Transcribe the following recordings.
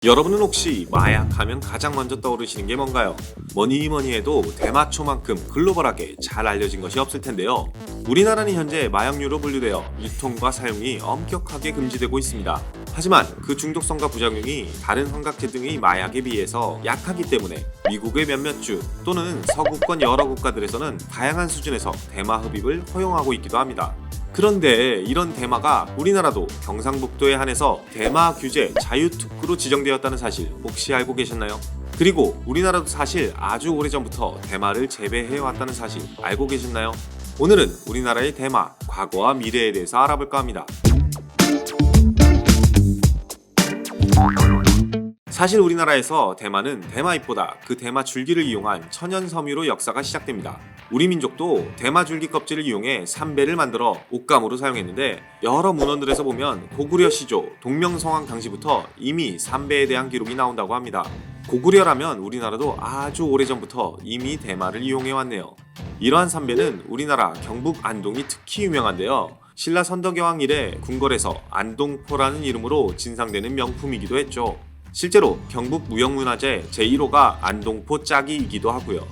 여러분은 혹시 마약하면 가장 먼저 떠오르시는 게 뭔가요? 뭐니 해도 대마초만큼 글로벌하게 잘 알려진 것이 없을 텐데요. 우리나라는 현재 마약류로 분류되어 유통과 사용이 엄격하게 금지되고 있습니다. 하지만 그 중독성과 부작용이 다른 환각제 등의 마약에 비해서 약하기 때문에 미국의 몇몇 주 또는 서구권 여러 국가들에서는 다양한 수준에서 대마 흡입을 허용하고 있기도 합니다. 그런데 이런 대마가 우리나라도 경상북도에 한해서 대마 규제 자유특구로 지정되었다는 사실 혹시 알고 계셨나요? 그리고 우리나라도 사실 아주 오래전부터 대마를 재배해왔다는 사실 알고 계셨나요? 오늘은 우리나라의 대마, 과거와 미래에 대해서 알아볼까 합니다. 사실 우리나라에서 대마는 대마잎보다 그 대마 줄기를 이용한 천연 섬유로 역사가 시작됩니다. 우리 민족도 대마 줄기 껍질을 이용해 삼배를 만들어 옷감으로 사용했는데 여러 문헌들에서 보면 고구려 시조 동명성왕 당시부터 이미 삼배에 대한 기록이 나온다고 합니다. 고구려라면 우리나라도 아주 오래전부터 이미 대마를 이용해왔네요. 이러한 삼배는 우리나라 경북 안동이 특히 유명한데요. 신라 선덕여왕 이래 궁궐에서 안동포라는 이름으로 진상되는 명품이기도 했죠. 실제로 경북 무형문화재 제1호가 안동포 짝이이기도 하고요.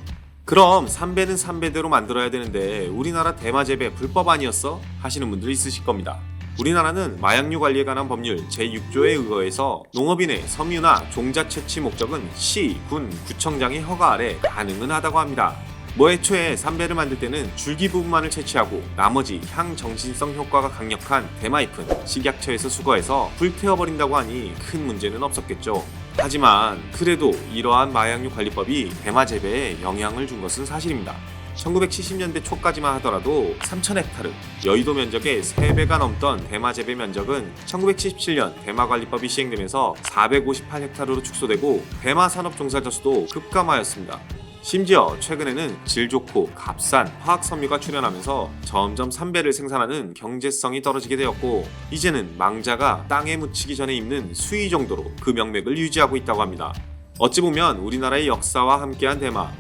그럼 삼배는 삼배대로 만들어야 되는데 우리나라 대마 재배 불법 아니었어? 하시는 분들 있으실 겁니다. 우리나라는 마약류 관리에 관한 법률 제6조에 의거해서 농업인의 섬유나 종자 채취 목적은 시, 군, 구청장의 허가 아래 가능은 하다고 합니다. 애초에 삼배를 만들 때는 줄기 부분만을 채취하고 나머지 향정신성 효과가 강력한 대마잎은 식약처에서 수거해서 불태워버린다고 하니 큰 문제는 없었겠죠. 하지만 그래도 이러한 마약류 관리법이 대마 재배에 영향을 준 것은 사실입니다. 1970년대 초까지만 하더라도 3,000헥타르, 여의도 면적의 3배가 넘던 대마 재배 면적은 1977년 대마관리법이 시행되면서 458헥타르로 축소되고 대마 산업 종사자 수도 급감하였습니다. 심지어 최근에는 질 좋고 값싼 화학섬유가 출현하면서 점점 삼배를 생산하는 경제성이 떨어지게 되었고 이제는 망자가 땅에 묻히기 전에 입는 수의 정도로 그 명맥을 유지하고 있다고 합니다. 어찌 보면 우리나라의 역사와 함께한 대마,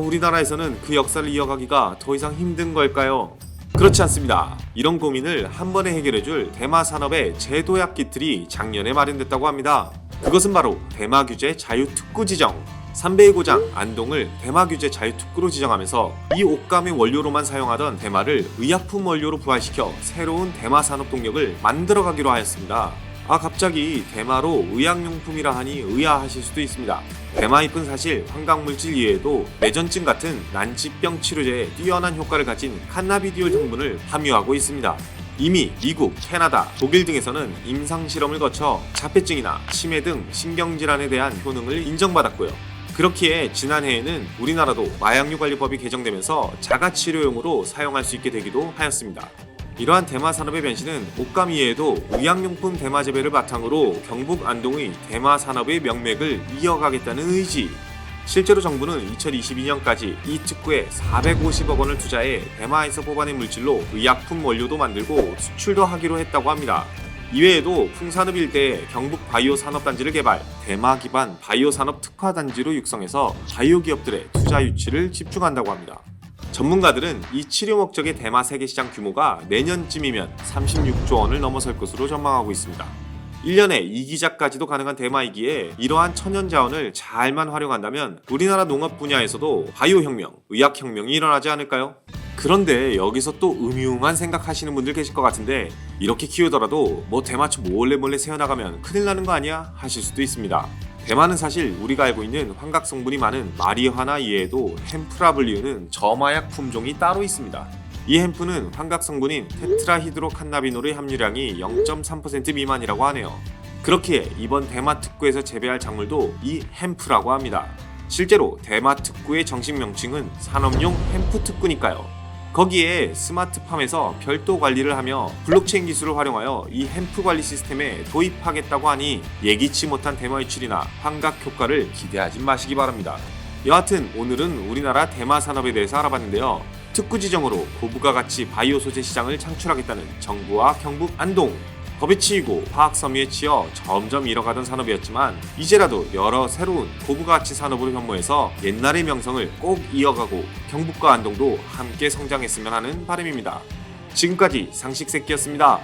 우리나라에서는 그 역사를 이어가기가 더 이상 힘든 걸까요? 그렇지 않습니다. 이런 고민을 한 번에 해결해줄 대마 산업의 제도약 기틀이 작년에 마련됐다고 합니다. 그것은 바로 대마 규제 자유특구 지정. 삼배의 고장 안동을 대마 규제 자유특구로 지정하면서 이 옷감의 원료로만 사용하던 대마를 의약품 원료로 부활시켜 새로운 대마 산업 동력을 만들어가기로 하였습니다. 갑자기 대마로 의약용품이라 하니 의아하실 수도 있습니다. 대마잎은 사실 환각물질 이외에도 뇌전증 같은 난치병 치료제에 뛰어난 효과를 가진 칸나비디올 성분을 함유하고 있습니다. 이미 미국, 캐나다, 독일 등에서는 임상실험을 거쳐 자폐증이나 치매 등 신경질환에 대한 효능을 인정받았고요. 그렇기에 지난해에는 우리나라도 마약류 관리법이 개정되면서 자가치료용으로 사용할 수 있게 되기도 하였습니다. 이러한 대마 산업의 변신은 옷감 이외에도 의약용품 대마 재배를 바탕으로 경북 안동의 대마 산업의 명맥을 이어가겠다는 의지. 실제로 정부는 2022년까지 이 특구에 450억 원을 투자해 대마에서 뽑아낸 물질로 의약품 원료도 만들고 수출도 하기로 했다고 합니다. 이외에도 풍산읍 일대에 경북 바이오 산업단지를 개발, 대마 기반 바이오 산업 특화 단지로 육성해서 바이오 기업들의 투자 유치를 집중한다고 합니다. 전문가들은 이 치료 목적의 대마 세계시장 규모가 내년쯤이면 36조 원을 넘어설 것으로 전망하고 있습니다. 1년에 2기작까지도 가능한 대마이기에 이러한 천연 자원을 잘만 활용한다면 우리나라 농업 분야에서도 바이오 혁명, 의학 혁명이 일어나지 않을까요? 그런데 여기서 또 음흉한 생각하시는 분들 계실 것 같은데 이렇게 키우더라도 대마초 몰래 새어나가면 큰일 나는 거 아니야? 하실 수도 있습니다. 대마는 사실 우리가 알고 있는 환각 성분이 많은 마리화나 이외에도 햄프라 불리우는 저마약 품종이 따로 있습니다. 이 햄프는 환각 성분인 테트라히드로칸나비놀의 함유량이 0.3% 미만이라고 하네요. 그렇기에 이번 대마 특구에서 재배할 작물도 이 햄프라고 합니다. 실제로 대마 특구의 정식 명칭은 산업용 햄프 특구니까요. 거기에 스마트팜에서 별도 관리를 하며 블록체인 기술을 활용하여 이 햄프 관리 시스템에 도입하겠다고 하니 예기치 못한 대마 유출이나 환각 효과를 기대하지 마시기 바랍니다. 여하튼 오늘은 우리나라 대마 산업에 대해서 알아봤는데요. 특구 지정으로 고부가 가치 바이오 소재 시장을 창출하겠다는 정부와 경북 안동, 법에 치이고 화학섬유에 치여 점점 잃어가던 산업이었지만 이제라도 여러 새로운 고부가 가치 산업으로 변모해서 옛날의 명성을 꼭 이어가고 경북과 안동도 함께 성장했으면 하는 바람입니다. 지금까지 상식새끼였습니다.